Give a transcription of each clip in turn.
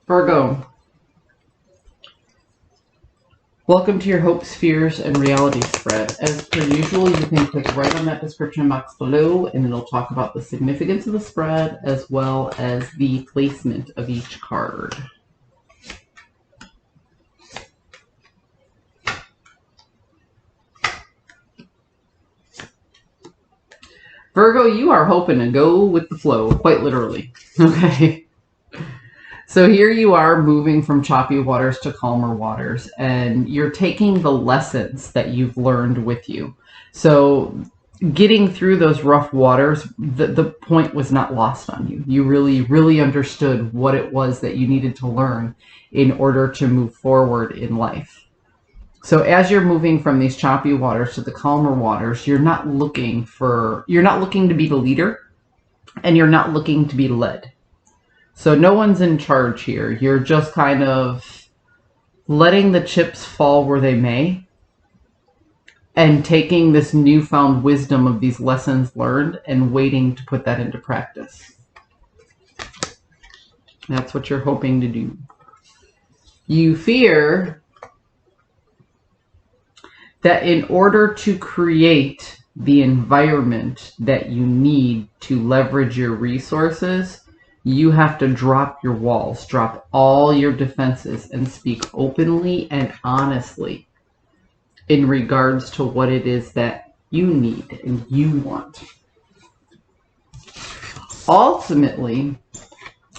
Virgo, welcome to your hopes, fears, and reality spread. As per usual, you can click right on that description box below and it'll talk about the significance of the spread as well as the placement of each card. Virgo, you are hoping to go with the flow, quite literally. Okay. So here you are moving from choppy waters to calmer waters, and you're taking the lessons that you've learned with you. So getting through those rough waters, the point was not lost on you. You really understood what it was that you needed to learn in order to move forward in life. So as you're moving from these choppy waters to the calmer waters, you're not looking to be the leader, and you're not looking to be led. So no one's in charge here. You're just kind of letting the chips fall where they may and taking this newfound wisdom of these lessons learned and waiting to put that into practice. That's what you're hoping to do. You fear that in order to create the environment that you need to leverage your resources, you have to drop your walls, drop all your defenses, and speak openly and honestly in regards to what it is that you need and you want. Ultimately,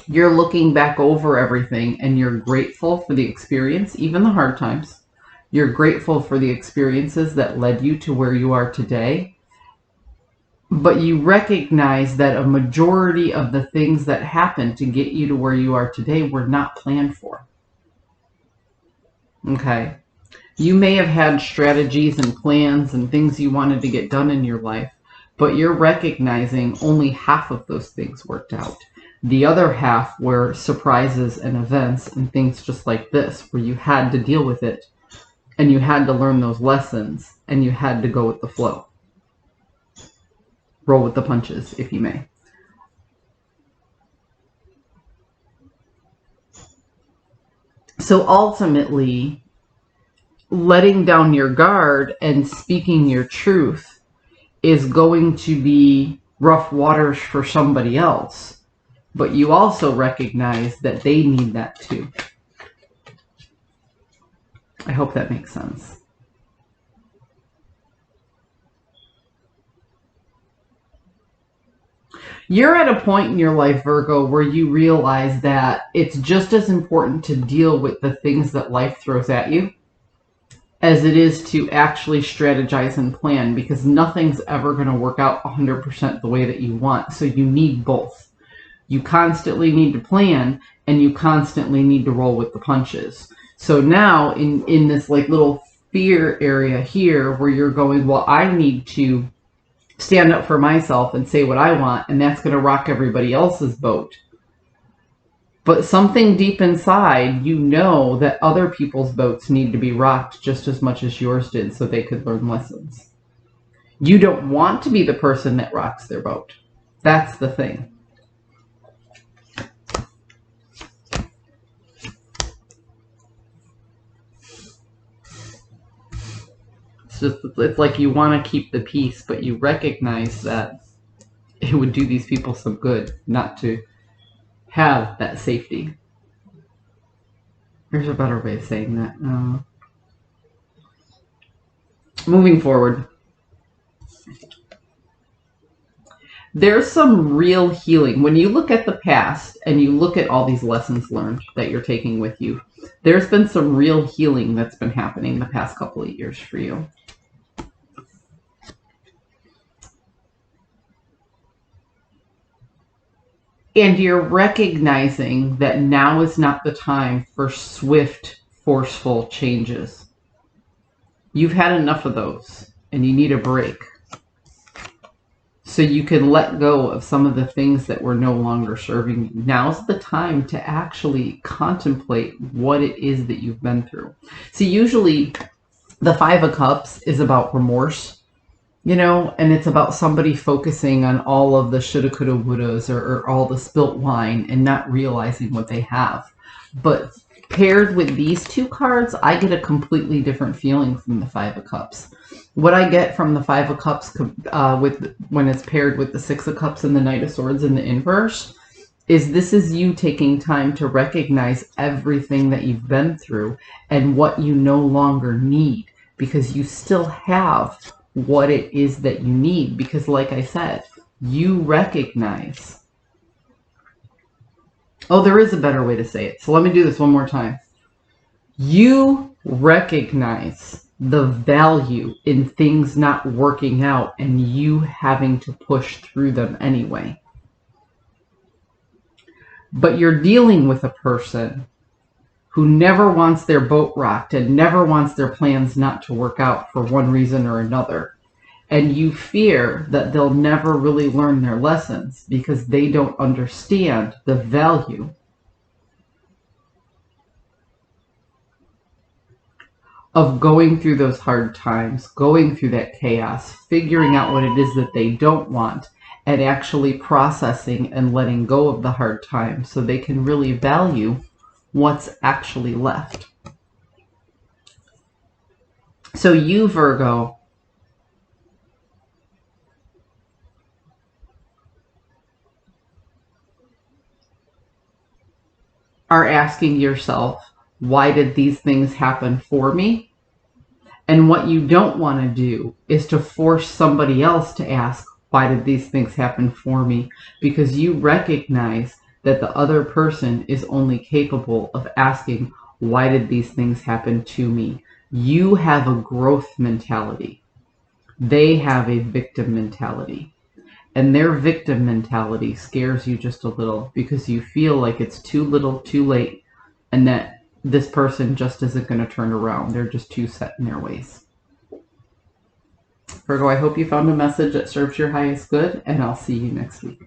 you're looking back over everything and you're grateful for the experience, even the hard times. You're grateful for the experiences that led you to where you are today. But you recognize that a majority of the things that happened to get you to where you are today were not planned for. Okay. You may have had strategies and plans and things you wanted to get done in your life, but you're recognizing only half of those things worked out. The other half were surprises and events and things just like this, where you had to deal with it and you had to learn those lessons and you had to go with the flow. Roll with the punches, if you may. So ultimately, letting down your guard and speaking your truth is going to be rough waters for somebody else. But you also recognize that they need that too. I hope that makes sense. You're at a point in your life, Virgo, where you realize that it's just as important to deal with the things that life throws at you as it is to actually strategize and plan, because nothing's ever going to work out 100% the way that you want. So you need both. You constantly need to plan and you constantly need to roll with the punches. So now in this like little fear area here where you're going, well, I need to stand up for myself and say what I want, and that's going to rock everybody else's boat. But something deep inside, you know that other people's boats need to be rocked just as much as yours did so they could learn lessons. You don't want to be the person that rocks their boat. That's the thing. It's like you want to keep the peace, but you recognize that it would do these people some good not to have that safety. There's a better way of saying that. Moving forward, there's some real healing. When you look at the past and you look at all these lessons learned that you're taking with you, there's been some real healing that's been happening the past couple of years for you. And you're recognizing that now is not the time for swift, forceful changes. You've had enough of those, and you need a break. So you can let go of some of the things that were no longer serving you. Now's the time to actually contemplate what it is that you've been through. See, usually the 5 of Cups is about remorse. And it's about somebody focusing on all of the shoulda, coulda, wouldas, or all the spilt wine and not realizing what they have. But paired with these two cards, I get a completely different feeling from the Five of Cups. What I get from the Five of Cups when it's paired with the Six of Cups and the Knight of Swords in the inverse is this is you taking time to recognize everything that you've been through and what you no longer need, because you still have what it is that you need. Because like I said, you recognize. Oh, there is a better way to say it. So let me do this one more time. You recognize the value in things not working out and you having to push through them anyway. But you're dealing with a person who never wants their boat rocked and never wants their plans not to work out for one reason or another. And you fear that they'll never really learn their lessons because they don't understand the value of going through those hard times, going through that chaos, figuring out what it is that they don't want, and actually processing and letting go of the hard times so they can really value what's actually left. So you, Virgo, are asking yourself, why did these things happen for me? And what you don't want to do is to force somebody else to ask, why did these things happen for me? Because you recognize that the other person is only capable of asking, why did these things happen to me? You have a growth mentality. They have a victim mentality. And their victim mentality scares you just a little because you feel like it's too little, too late, and that this person just isn't going to turn around. They're just too set in their ways. Virgo, I hope you found a message that serves your highest good, and I'll see you next week.